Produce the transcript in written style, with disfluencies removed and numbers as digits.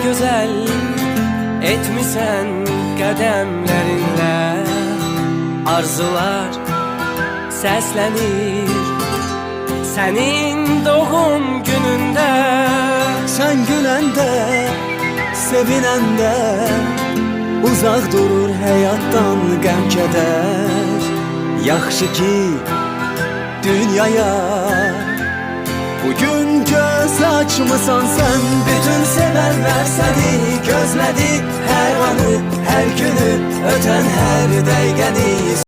güzel etmişsen qədəmlərinlə. Arzular səslənir sənin doğum günündə. Sen gülende, sevinende, uzak durur hayattan qəm kədər. Yaxşı ki dünyaya bugün göz açmısan sen. Bütün severler seni gözlədi, her anı, her günü, öten her dəqiqəni.